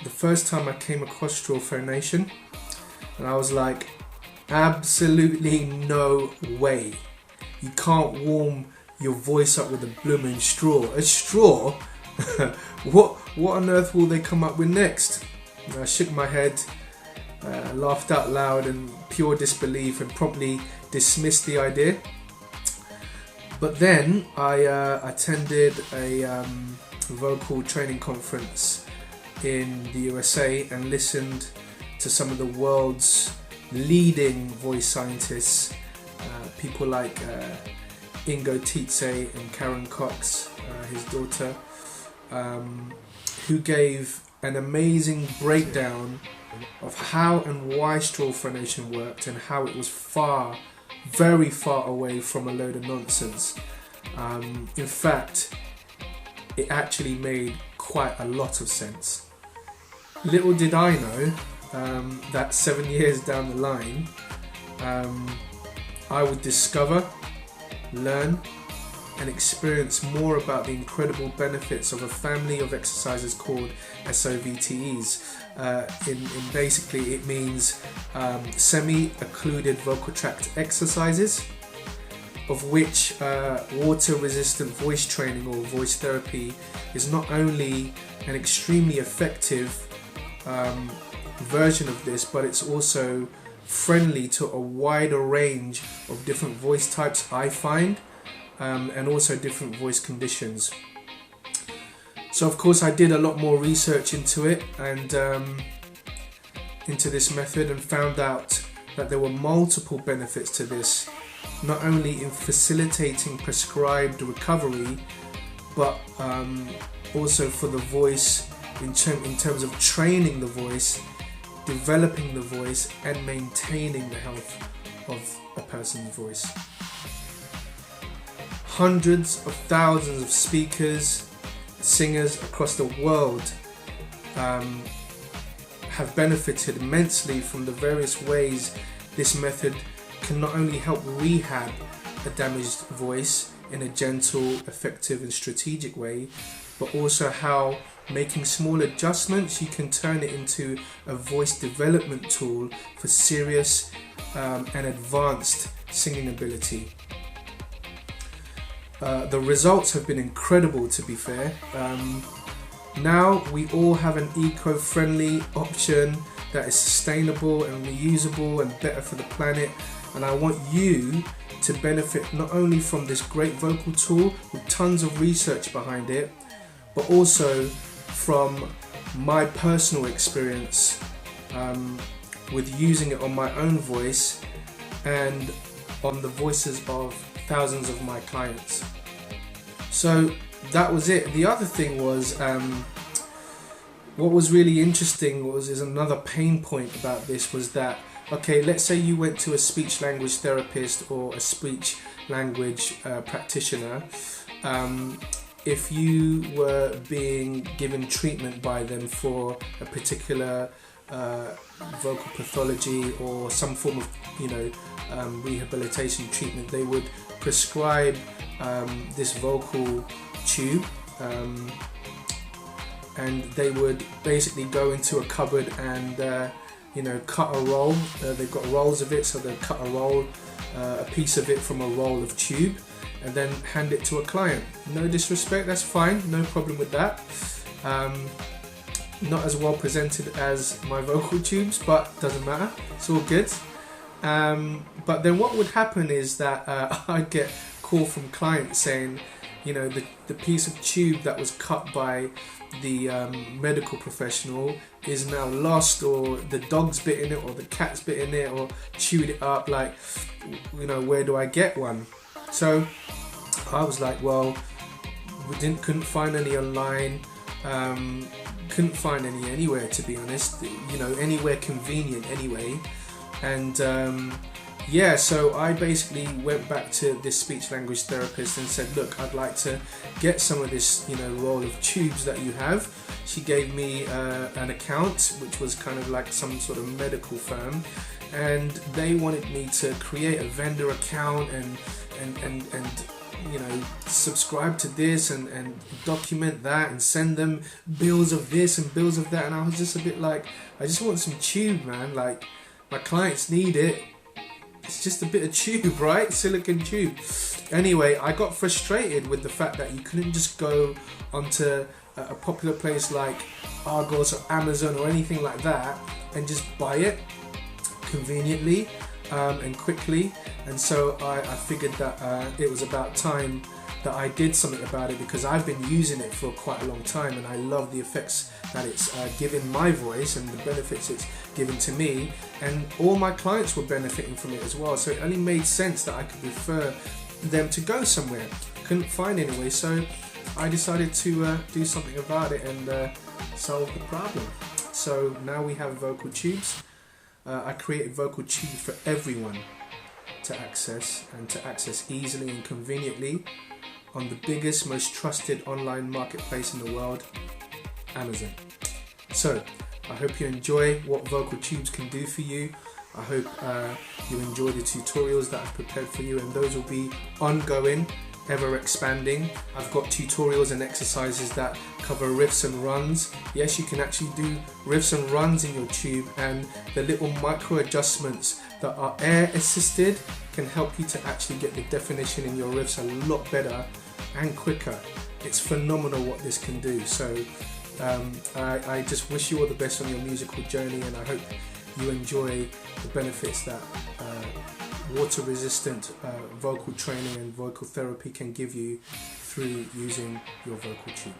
the first time I came across straw phonation, and I was like, absolutely no way. You can't warm your voice up with a blooming straw. A straw? What on earth will they come up with next? And I shook my head, laughed out loud in pure disbelief, and promptly dismissed the idea. But then I attended a vocal training conference in the USA and listened to some of the world's leading voice scientists, people like Ingo Tietze and Karen Cox, his daughter, who gave an amazing breakdown of how and why straw phonation worked and how it was very far away from a load of nonsense. In fact, it actually made quite a lot of sense. Little did I know that 7 years down the line, I would discover, learn, and experience more about the incredible benefits of a family of exercises called SOVTEs. In basically, it means semi-occluded vocal tract exercises, of which water-resistant voice training or voice therapy is not only an extremely effective version of this, but it's also friendly to a wider range of different voice types, I find, and also different voice conditions. So of course I did a lot more research into it and into this method, and found out that there were multiple benefits to this, not only in facilitating prescribed recovery, but also for the voice in terms of training the voice, developing the voice, and maintaining the health of a person's voice. Hundreds of thousands of speakers, singers across the world have benefited immensely from the various ways this method can not only help rehab a damaged voice in a gentle, effective and strategic way, but also how making small adjustments you can turn it into a voice development tool for serious and advanced singing ability. The results have been incredible, to be fair. Now we all have an eco-friendly option that is sustainable and reusable and better for the planet, and I want you to benefit not only from this great vocal tool with tons of research behind it, but also from my personal experience with using it on my own voice and on the voices of thousands of my clients. So that was it. The other thing was, what was really interesting is another pain point about this was that, okay, let's say you went to a speech language therapist or a speech language practitioner. If you were being given treatment by them for a particular vocal pathology or some form of, rehabilitation treatment, they would prescribe this vocal tube, and they would basically go into a cupboard and cut a roll. They've got rolls of it, so they cut a piece of it from a roll of tube and then hand it to a client. No disrespect, that's fine, no problem with that. Not as well presented as my vocal tubes, but doesn't matter, it's all good. But then what would happen is that I'd get a call from clients saying, the piece of tube that was cut by the medical professional is now lost, or the dog's bit in it, or the cat's bit in it, or chewed it up, where do I get one? So I was like, well, we couldn't find any online, couldn't find any anywhere, to be honest, anywhere convenient anyway. And so I basically went back to this speech language therapist and said, look, I'd like to get some of this, roll of tubes that you have. She gave me an account, which was kind of like some sort of medical firm, and they wanted me to create a vendor account and you know, subscribe to this and document that and send them bills of this and bills of that. And I was just a bit like, I just want some tube, man. Like, my clients need it. It's just a bit of tube, right? Silicon tube. Anyway, I got frustrated with the fact that you couldn't just go onto a popular place like Argos or Amazon or anything like that and just buy it conveniently and quickly. And so I figured that it was about time that I did something about it, because I've been using it for quite a long time and I love the effects that it's given my voice and the benefits it's given to me, and all my clients were benefiting from it as well. So it only made sense that I could refer them to go somewhere. Couldn't find anyway, so I decided to do something about it and solve the problem. So now we have vocal tubes. I created vocal tubes for everyone to access, and to access easily and conveniently on the biggest, most trusted online marketplace in the world, Amazon. So I hope you enjoy what vocal tubes can do for you. I hope you enjoy the tutorials that I've prepared for you, and those will be ongoing, ever expanding. I've got tutorials and exercises that cover riffs and runs. Yes, you can actually do riffs and runs in your tube, and the little micro adjustments that are air assisted can help you to actually get the definition in your riffs a lot better and quicker. It's phenomenal what this can do. So I just wish you all the best on your musical journey, and I hope you enjoy the benefits that water resistant vocal training and vocal therapy can give you through using your vocal tube.